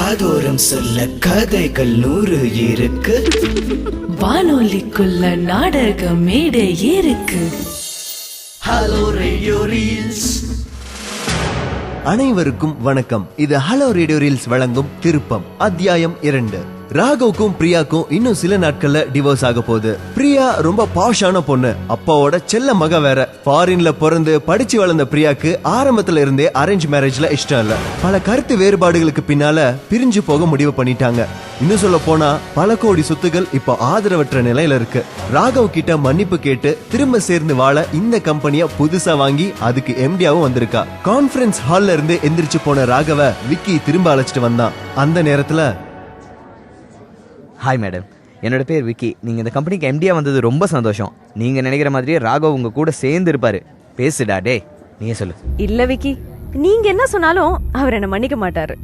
காதோரம் சொல்ல கதைகள் 100 இருக்கு. வானொலிக்குள்ள நாடக மேடை இருக்கு. Hello radio reels. அனைவருக்கும் வணக்கம். இது ஹலோ ரேடியோ ரீல்ஸ் வழங்கும் திருப்பம் அத்தியாயம் 2. ராகவுக்கும் பிரியாக்கும் இன்னும் சில நாட்கள்ல டிவோர்ஸ் ஆக போகுது. பிரியா ரொம்ப பாஷான பொண்ணு, அப்பாவோட செல்ல மக வேற. ஃபாரின்ல பிறந்து படிச்சு வளர்ந்த பிரியாக்கு ஆரம்பத்துல இருந்தே அரேஞ்ச் மேரேஜ்ல இஷ்டம் இல்ல. பல கருத்து வேறுபாடுகளுக்கு பின்னால பிரிஞ்சு போக முடிவு பண்ணிட்டாங்க. இன்னும் சொல்ல போனா பல கோடி சொத்துகள் இப்போ ஆதரவற்ற நிலையில இருக்கு. ராகவ் கிட்ட மன்னிப்பு கேட்டு திரும்ப சேர்ந்து வாழ இந்த கம்பெனிய புதுசா வாங்கி அதுக்கு எம்டியாவும் வந்திருக்கா. கான்ஃபரன்ஸ் ஹால்ல இருந்து எந்திரிச்சு போன ராகவ விக்கி திரும்ப அழைச்சிட்டு வந்தான். அந்த நேரத்துல, ஹாய் மேடம், என்னோட பேர் விக்கி. நீங்கள் இந்த கம்பெனிக்கு எம்டியா வந்தது ரொம்ப சந்தோஷம். நீங்கள் நினைக்கிற மாதிரியே ராகவ் உங்க கூட சேர்ந்து இருப்பாரு. பேசுடா டே, நீங்க சொல்லு. இல்ல விக்கி, நீங்க என்ன சொன்னாலும் அவர் என்ன மன்னிக்க மாட்டாரு.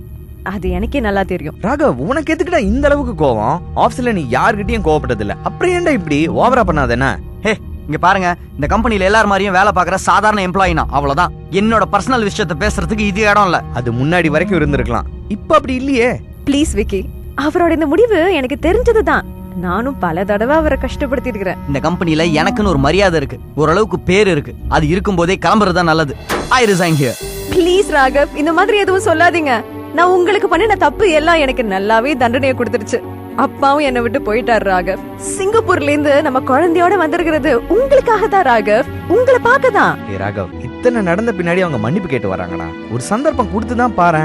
அது எனக்கே நல்லா தெரியும். ராகவ், உனக்கு எதுக்குடா இந்த அளவுக்கு கோவம்? ஆஃபீஸ்ல நீ யார்கிட்டயும் கோவப்பட்டது இல்ல, அப்புறம் ஏன்டா இப்படி ஓவரா பண்ணாதேனா? ஹே, இங்க பாருங்க, இந்த கம்பெனில எல்லாரும் மாதிரியும் வேலை பாக்குற சாதாரண எம்ப்ளாயினா, அவ்வளவுதான். என்னோட பர்சனல் விஷயத்தை பேசுறதுக்கு இது இடம் இல்ல. அது முன்னாடி வரைக்கும் இருந்திருக்கலாம், இப்ப அப்படி இல்லையே. ப்ளீஸ் விக்கி, அவரோட இந்த முடிவு எனக்கு தெரிஞ்சதுதான். நானும் பல தடவை அவரை கஷ்டப்படுத்தி இருக்கிறேன். இந்த கம்பெனில எனக்குன்னு ஒரு மரியாதை இருக்கு, ஓரளவுக்கு பேர் இருக்கு. அது இருக்கும் போதே கிளம்புறதா நல்லது. ஐ ரிசைன் ஹியர். ப்ளீஸ் ராகவ், இந்த மாதிரி எதுவும் சொல்லாதீங்க. நான் உங்களுக்கு பண்ணின தப்பு எல்லாம் எனக்கு நல்லாவே தண்டனையை கொடுத்துருச்சு. அப்பாவும் என்னை விட்டு போயிட்டாரு ராகவ். சிங்கப்பூர்ல இருந்து நம்ம குழந்தையோட வந்திருக்கிறது உங்களுக்காக தான் ராகவ், உங்களை பார்க்கதான். ராகவ், இத்தனை நடந்த பின்னாடி அவங்க மன்னிப்பு கேட்டு வராங்கடா. ஒரு சந்தர்ப்பம் கொடுத்துதான் பாரு.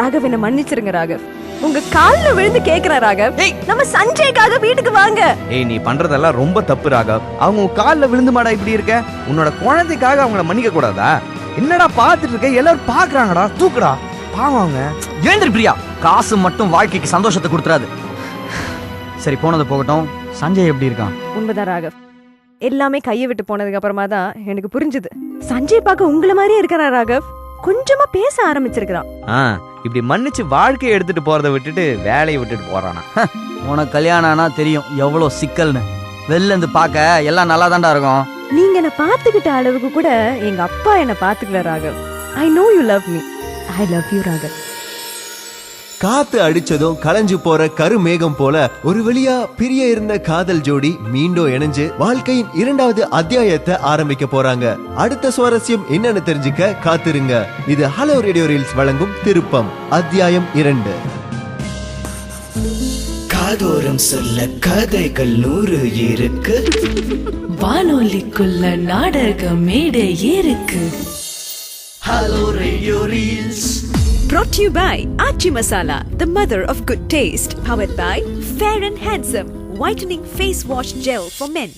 ராகவ், என்ன மன்னிச்சிருங்க ராகவ். உங்க கால்ல விழுந்து கேக்குறேன் ராகவ், நம்ம சஞ்சய்க்காக வீட்டுக்கு வாங்க. ஏய், நீ பண்றதெல்லாம் ரொம்ப தப்பு ராகவ். அவங்க கால்ல விழுந்து மாடா இப்படி இருக்க. உன்னோட குழந்தைக்காக அவங்கள மன்னிக்க கூடாதா? என்னடா பாத்துட்டு இருக்க? எல்லாரும் பாக்குறாங்கடா, தூக்குடா. பாவம் அவங்க. எழுந்திரு பிரியா, காசு மட்டும் வாழ்க்கைக்கு சந்தோஷத்தை கொடுத்துறாது. சரி, போனது போகட்டும். சஞ்சய் எப்படி இருக்கான்? உண்மைதான் ராகவ், எல்லாமே கையை விட்டு போனதுக்கு அப்புறமா தான் எனக்கு புரிஞ்சுது. சஞ்சய் பார்க்க உங்களை மாதிரியே இருக்கிறா ராகவ். கொஞ்சமா பேச ஆரம்பிச்சிருக்கான். இப்படி மன்னிச்சு வாழ்க்கையை எடுத்துட்டு போறதை விட்டுட்டு வேலையை விட்டுட்டு போறானா? உனக்கு கல்யாணம் ஆனா தெரியும் எவ்வளவு சிக்கல்னு. வெளில இருந்து பார்க்க எல்லாம் நல்லா தாண்டா இருக்கும். நீங்க என்ன பாத்துக்கிட்ட அளவுக்கு கூட எங்க அப்பா என்ன பாத்துக்கல Raghav. I know you love me. I love you Raghav. காத்து அடிச்சதும் களைஞ்சு போற கருமேகம் போல ஒரு வழியா பிரிய இருந்த காதல் ஜோடி மீண்டும் இணைஞ்சு வாழ்க்கையின் 2வது அத்தியாயத்தை ஆரம்பிக்க போறாங்க. அடுத்த சுவாரஸ்யம் என்னன்னு தெரிஞ்சுக்க காத்திருங்க. இது ஹலோ ரேடியோ ரீல்ஸ் வழங்கும் திருப்பம் அத்தியாயம் 2. காதோரம் சொல்ல கதைகள் 100 இருக்கு. வானொலிக்குள்ள நாடக மேடை இருக்கு. Hello radio reels. Brought to you by Aachi Masala, the mother of good taste. Powered by Fair and Handsome, whitening face wash gel for men.